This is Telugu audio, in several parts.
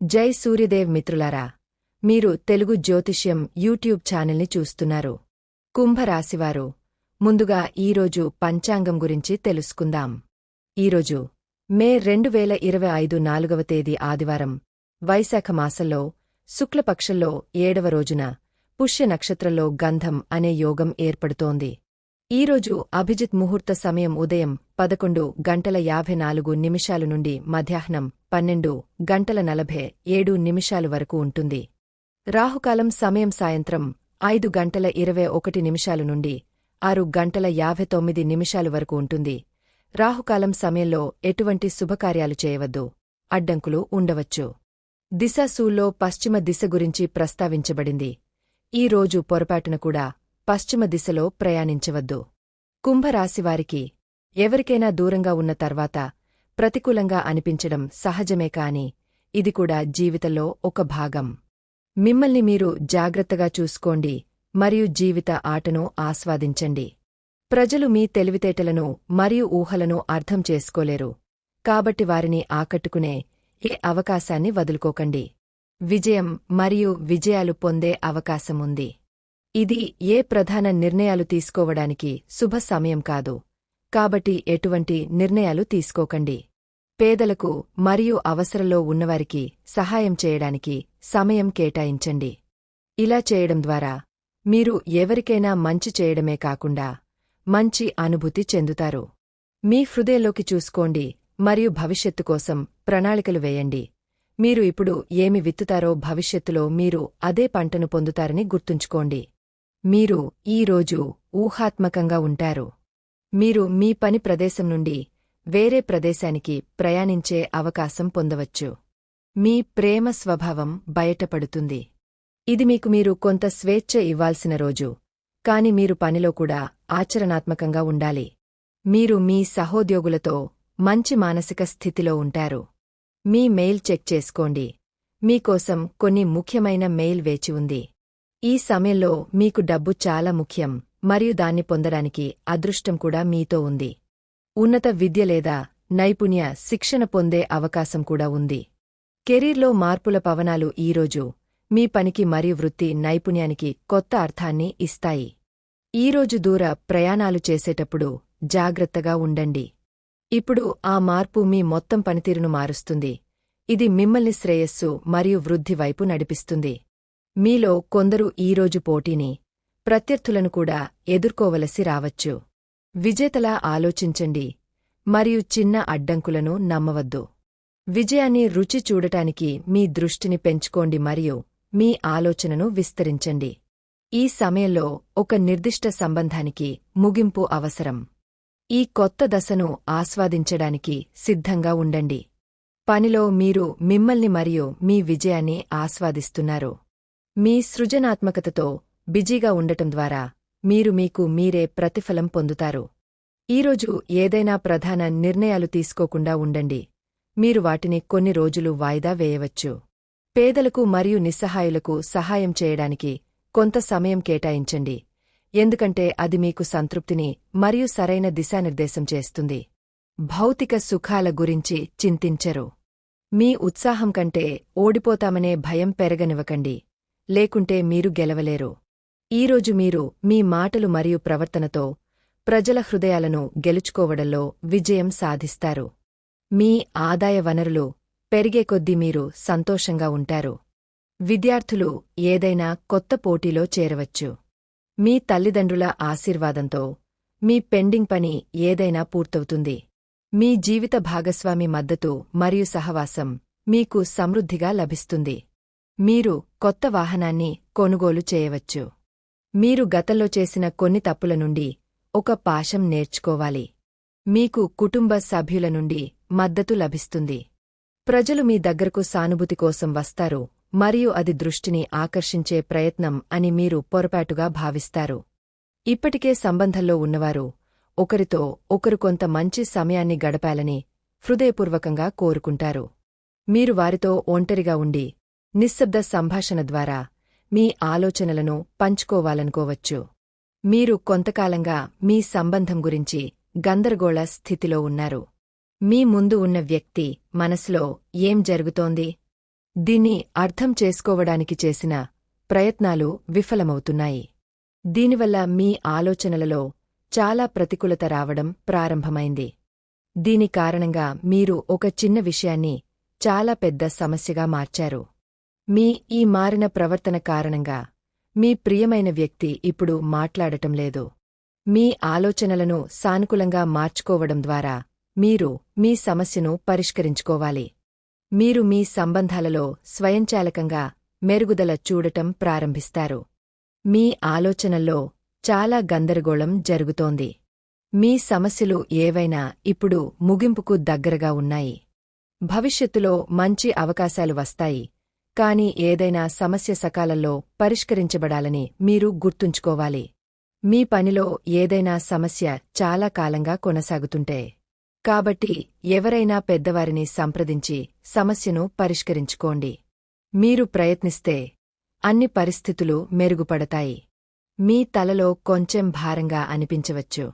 జై సూర్యదేవ్ మిత్రులారా, మీరు తెలుగు జ్యోతిష్యం యూట్యూబ్ ఛానల్ని చూస్తున్నారు. కుంభరాశివారు, ముందుగా ఈరోజు పంచాంగం గురించి తెలుసుకుందాం. ఈరోజు మే 2025 4వ తేదీ ఆదివారం, వైశాఖ మాసంలో శుక్లపక్షంలో 7వ రోజున పుష్య నక్షత్రంలో గంధం అనే యోగం ఏర్పడుతోంది. ఈరోజు అభిజిత్ ముహూర్త సమయం ఉదయం 11:54 నుండి మధ్యాహ్నం 12:47 వరకు ఉంటుంది. రాహుకాలం సమయం సాయంత్రం 5:21 నుండి 6:59 వరకు ఉంటుంది. రాహుకాలం సమయంలో ఎటువంటి శుభకార్యాలు చేయవద్దు, అడ్డంకులు ఉండవచ్చు. దిశాశూల్లో పశ్చిమ దిశ గురించి ప్రస్తావించబడింది. ఈ రోజు పొరపాటున కూడా పశ్చిమ దిశలో ప్రయాణించవద్దు. కుంభరాశివారికి ఎవరికైనా దూరంగా ఉన్న తర్వాత ప్రతికూలంగా అనిపించడం సహజమే కాని ఇది కూడా జీవితంలో ఒక భాగం. మిమ్మల్ని మీరు జాగ్రత్తగా చూసుకోండి మరియు జీవిత ఆటను ఆస్వాదించండి. ప్రజలు మీ తెలివితేటలను మరియు ఊహలను అర్థం చేసుకోలేరు, కాబట్టి వారిని ఆకట్టుకునే ఏ అవకాశాన్ని వదులుకోకండి. విజయం మరియు విజయాలు పొందే అవకాశముంది. ఇది ఏ ప్రధాన నిర్ణయాలు తీసుకోవడానికి శుభ సమయం కాదు, కాబట్టి ఎటువంటి నిర్ణయాలు తీసుకోకండి. పేదలకు మరియు అవసరంలో ఉన్నవారికి సహాయం చేయడానికి సమయం కేటాయించండి. ఇలా చేయడం ద్వారా మీరు ఎవరికైనా మంచి చేయడమే కాకుండా మంచి అనుభూతి చెందుతారు. మీ హృదయంలోకి చూసుకోండి మరియు భవిష్యత్తు కోసం ప్రణాళికలు వేయండి. మీరు ఇప్పుడు ఏమి విత్తుతారో భవిష్యత్తులో మీరు అదే పంటను పొందుతారని గుర్తుంచుకోండి. మీరు ఈరోజు ఊహాత్మకంగా ఉంటారు. మీరు మీ పని ప్రదేశం నుండి వేరే ప్రదేశానికి ప్రయాణించే అవకాశం పొందవచ్చు. మీ ప్రేమ స్వభావం బయటపడుతుంది. ఇది మీకు మీరు కొంత స్వేచ్ఛ ఇవ్వాల్సిన రోజు, కాని మీరు పనిలో కూడా ఆచరణాత్మకంగా ఉండాలి. మీరు మీ సహోద్యోగులతో మంచి మానసిక స్థితిలో ఉంటారు. మీ మెయిల్ చెక్ చేసుకోండి. మీకోసం కొన్ని ముఖ్యమైన మెయిల్ వేచి ఉంది. ఈ సమయంలో మీకు డబ్బు చాలా ముఖ్యం మరియు దాన్ని పొందడానికి అదృష్టం కూడా మీతో ఉంది. ఉన్నత విద్య లేదా నైపుణ్య శిక్షణ పొందే అవకాశం కూడా ఉంది. కెరీర్లో మార్పుల పవనాలు ఈరోజు మీ పనికి మరియు వృత్తి నైపుణ్యానికి కొత్త అర్థాన్ని ఇస్తాయి. ఈరోజు దూర ప్రయాణాలు చేసేటప్పుడు జాగ్రత్తగా ఉండండి. ఇప్పుడు ఆ మార్పు మీ మొత్తం పనితీరును మారుస్తుంది. ఇది మిమ్మల్ని శ్రేయస్సు మరియు వృద్ధి వైపు నడిపిస్తుంది. మీలో కొందరు ఈరోజు పోటీని, ప్రత్యర్థులను కూడా ఎదుర్కోవలసి రావచ్చు. విజేతలా ఆలోచించండి మరియు చిన్న అడ్డంకులను నమ్మవద్దు. విజయాన్ని రుచి చూడటానికి మీ దృష్టిని పెంచుకోండి మరియు మీ ఆలోచనను విస్తరించండి. ఈ సమయంలో ఒక నిర్దిష్ట సంబంధానికి ముగింపు అవసరం. ఈ కొత్త దశను ఆస్వాదించడానికి సిద్ధంగా ఉండండి. పనిలో మీరు మిమ్మల్ని మరియు మీ విజయాన్ని ఆస్వాదిస్తున్నారు. మీ సృజనాత్మకతతో బిజీగా ఉండటం ద్వారా మీరు మీకు మీరే ప్రతిఫలం పొందుతారు. ఈరోజు ఏదైనా ప్రధాన నిర్ణయాలు తీసుకోకుండా ఉండండి. మీరు వాటిని కొన్ని రోజులు వాయిదా వేయవచ్చు. పేదలకు మరియు నిస్సహాయులకు సహాయం చేయడానికి కొంత సమయం కేటాయించండి, ఎందుకంటే అది మీకు సంతృప్తిని మరియు సరైన దిశానిర్దేశం చేస్తుంది. భౌతిక సుఖాల గురించి చింతించరు. మీ ఉత్సాహం కంటే ఓడిపోతామనే భయం పెరగనివ్వకండి, లేకుంటే మీరు గెలవలేరు. ఈరోజు మీరు మీ మాటలు మరియు ప్రవర్తనతో ప్రజల హృదయాలను గెలుచుకోవడంలో విజయం సాధిస్తారు. మీ ఆదాయ వనరులు పెరిగే కొద్దీ మీరు సంతోషంగా ఉంటారు. విద్యార్థులు ఏదైనా కొత్త పోటీలో చేరవచ్చు. మీ తల్లిదండ్రుల ఆశీర్వాదంతో మీ పెండింగ్ పని ఏదైనా పూర్తవుతుంది. మీ జీవిత భాగస్వామి మద్దతు మరియు సహవాసం మీకు సమృద్ధిగా లభిస్తుంది. మీరు కొత్త వాహనాన్ని కొనుగోలు చేయవచ్చు. మీరు గతంలో చేసిన కొన్ని తప్పుల నుండి ఒక పాఠం నేర్చుకోవాలి. మీకు కుటుంబ సభ్యుల నుండి మద్దతు లభిస్తుంది. ప్రజలు మీ దగ్గరకు సానుభూతి కోసం వస్తారు మరియు అది దృష్టిని ఆకర్షించే ప్రయత్నం అని మీరు పొరపాటుగా భావిస్తారు. ఇప్పటికే సంబంధంలో ఉన్నవారు ఒకరితో ఒకరు కొంత మంచి సమయాన్ని గడపాలని హృదయపూర్వకంగా కోరుకుంటారు. మీరు వారితో ఒంటరిగా ఉండి నిశ్శబ్ద సంభాషణ ద్వారా మీ ఆలోచనలను పంచుకోవాలనుకోవచ్చు. మీరు కొంతకాలంగా మీ సంబంధం గురించి గందరగోళ స్థితిలో ఉన్నారు. మీ ముందు ఉన్న వ్యక్తి మనసులో ఏం జరుగుతోంది? దీన్ని అర్థం చేసుకోవడానికి చేసిన ప్రయత్నాలు విఫలమవుతున్నాయి. దీనివల్ల మీ ఆలోచనలలో చాలా ప్రతికూలత రావడం ప్రారంభమైంది. దీని కారణంగా మీరు ఒక చిన్న విషయాన్ని చాలా పెద్ద సమస్యగా మార్చారు. మీ ఈ మారిన ప్రవర్తన కారణంగా మీ ప్రియమైన వ్యక్తి ఇప్పుడు మాట్లాడటం లేదు. మీ ఆలోచనలను సానుకూలంగా మార్చుకోవడం ద్వారా మీరు మీ సమస్యను పరిష్కరించుకోవాలి. మీరు మీ సంబంధాలలో స్వయంచాలకంగా మెరుగుదల చూడటం ప్రారంభిస్తారు. మీ ఆలోచనల్లో చాలా గందరగోళం జరుగుతోంది. మీ సమస్యలు ఏవైనా ఇప్పుడు ముగింపుకు దగ్గరగా ఉన్నాయి. భవిష్యత్తులో మంచి అవకాశాలు వస్తాయి, కాని ఏదైనా సమస్య సకాలంలో పరిష్కరించబడాలని మీరు గుర్తుంచుకోవాలి. మీ పనిలో ఏదైనా సమస్య చాలా కాలంగా కొనసాగుతుంటే కాబట్టి ఎవరైనా పెద్దవారిని సంప్రదించి సమస్యను పరిష్కరించుకోండి. మీరు ప్రయత్నిస్తే అన్ని పరిస్థితులు మెరుగుపడతాయి. మీ తలలో కొంచెం భారంగా అనిపించవచ్చు.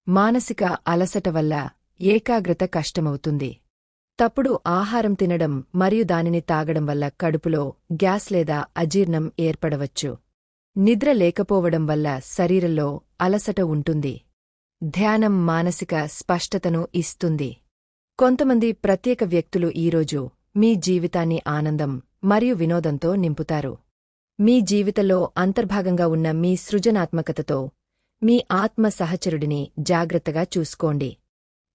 మానసిక అలసట వల్ల ఏకాగ్రత కష్టమవుతుంది. తప్పుడు ఆహారం తినడం మరియు దానిని తాగడం వల్ల కడుపులో గ్యాస్ లేదా అజీర్ణం ఏర్పడవచ్చు. నిద్ర లేకపోవడం వల్ల శరీరంలో అలసట ఉంటుంది. ధ్యానం మానసిక స్పష్టతను ఇస్తుంది. కొంతమంది ప్రత్యేక వ్యక్తులు ఈరోజు మీ జీవితాన్ని ఆనందం మరియు వినోదంతో నింపుతారు. మీ జీవితంలో అంతర్భాగంగా ఉన్న మీ సృజనాత్మకతతో మీ ఆత్మ సహచరుడిని జాగ్రత్తగా చూసుకోండి.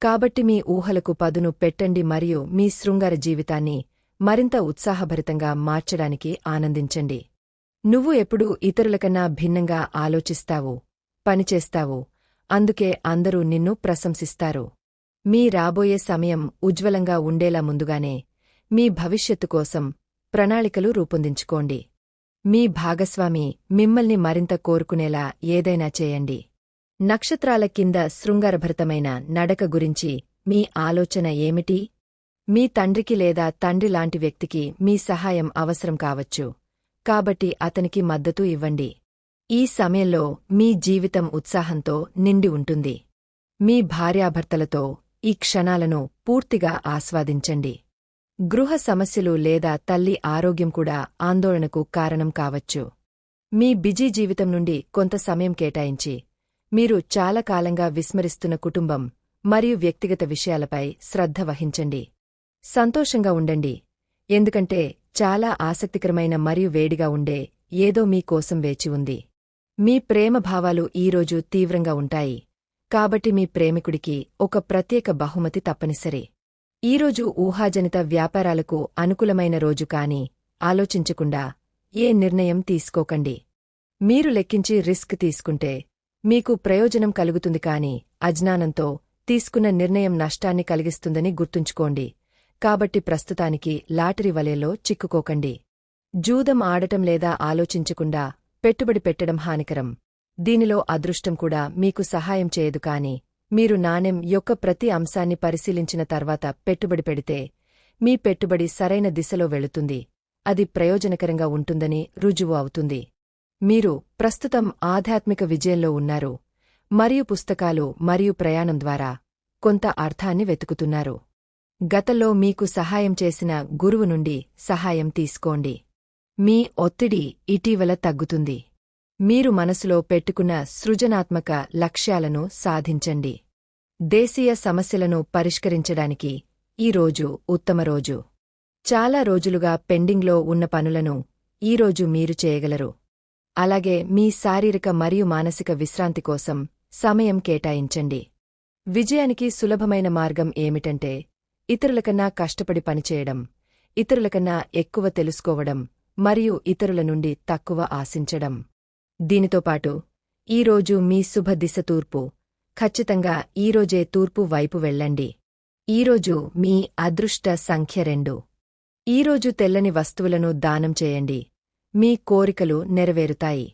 కాబట్టి మీ ఊహలకు పదును పెట్టండి మరియు మీ శృంగార జీవితాన్ని మరింత ఉత్సాహభరితంగా మార్చడానికి ఆనందించండి. నువ్వు ఎప్పుడూ ఇతరులకన్నా భిన్నంగా ఆలోచిస్తావు, పనిచేస్తావు, అందుకే అందరూ నిన్ను ప్రశంసిస్తారు. మీ రాబోయే సమయం ఉజ్వలంగా ఉండేలా ముందుగానే మీ భవిష్యత్తు కోసం ప్రణాళికలు రూపొందించుకోండి. మీ భాగస్వామి మిమ్మల్ని మరింత కోరుకునేలా ఏదైనా చేయండి. నక్షత్రాల కింద శృంగారభరితమైన నడక గురించి మీ ఆలోచన ఏమిటి? మీ తండ్రికి లేదా తండ్రి లాంటి వ్యక్తికి మీ సహాయం అవసరం కావచ్చు, కాబట్టి అతనికి మద్దతు ఇవ్వండి. ఈ సమయంలో మీ జీవితం ఉత్సాహంతో నిండి ఉంటుంది. మీ భార్యాభర్తలతో ఈ క్షణాలను పూర్తిగా ఆస్వాదించండి. గృహ సమస్యలు లేదా తల్లి ఆరోగ్యం కూడా ఆందోళనకు కారణం కావచ్చు. మీ బిజీ జీవితం నుండి కొంత సమయం కేటాయించి మీరు చాలా కాలంగా విస్మరిస్తున్న కుటుంబం మరియు వ్యక్తిగత విషయాలపై శ్రద్ధ వహించండి. సంతోషంగా ఉండండి, ఎందుకంటే చాలా ఆసక్తికరమైన మరియు వేడిగా ఉండే ఏదో మీ కోసం వేచి ఉంది. మీ ప్రేమ భావాలు ఈరోజు తీవ్రంగా ఉంటాయి, కాబట్టి మీ ప్రేమికుడికి ఒక ప్రత్యేక బహుమతి తప్పనిసరి. ఈరోజు ఊహాజనిత వ్యాపారాలకు అనుకూలమైన రోజు కాని ఆలోచించకుండా ఏ నిర్ణయం తీసుకోకండి. మీరు లెక్కించి రిస్క్ తీసుకుంటే మీకు ప్రయోజనం కలుగుతుంది కాని అజ్ఞానంతో తీసుకున్న నిర్ణయం నష్టాన్ని కలిగిస్తుందని గుర్తుంచుకోండి. కాబట్టి ప్రస్తుతానికి లాటరీ వలయంలో చిక్కుకోకండి. జూదం ఆడటం లేదా ఆలోచించకుండా పెట్టుబడి పెట్టడం హానికరం. దీనిలో అదృష్టం కూడా మీకు సహాయం చేయదు కాని మీరు నాణెం యొక్క ప్రతి అంశాన్ని పరిశీలించిన తర్వాత పెట్టుబడి పెడితే మీ పెట్టుబడి సరైన దిశలో వెళుతుంది, అది ప్రయోజనకరంగా ఉంటుందని రుజువు అవుతుంది. మీరు ప్రస్తుతం ఆధ్యాత్మిక విజయంలో ఉన్నారు మరియు పుస్తకాలు మరియు ప్రయాణం ద్వారా కొంత అర్థాన్ని వెతుకుతున్నారు. గతంలో మీకు సహాయం చేసిన గురువు నుండి సహాయం తీసుకోండి. మీ ఒత్తిడి ఇటీవల తగ్గుతుంది. మీరు మనసులో పెట్టుకున్న సృజనాత్మక లక్ష్యాలను సాధించండి. దేశీయ సమస్యలను పరిష్కరించడానికి ఈ రోజు ఉత్తమ రోజు. చాలా రోజులుగా పెండింగ్లో ఉన్న పనులను ఈరోజు మీరు చేయగలరు. అలాగే మీ శారీరక మరియు మానసిక విశ్రాంతి కోసం సమయం కేటాయించండి. విజయానికి సులభమైన మార్గం ఏమిటంటే ఇతరులకన్నా కష్టపడి పనిచేయడం, ఇతరులకన్నా ఎక్కువ తెలుసుకోవడం మరియు ఇతరుల నుండి తక్కువ ఆశించడం. దీనితోపాటు ఈరోజు మీ శుభ దిశ తూర్పు. ఖచ్చితంగా ఈరోజే తూర్పు వైపు వెళ్ళండి. ఈరోజు మీ అదృష్ట సంఖ్య 2. ఈరోజు తెల్లని వస్తువులను దానం చేయండి. మీ కోరికలు నెరవేరుతాయి.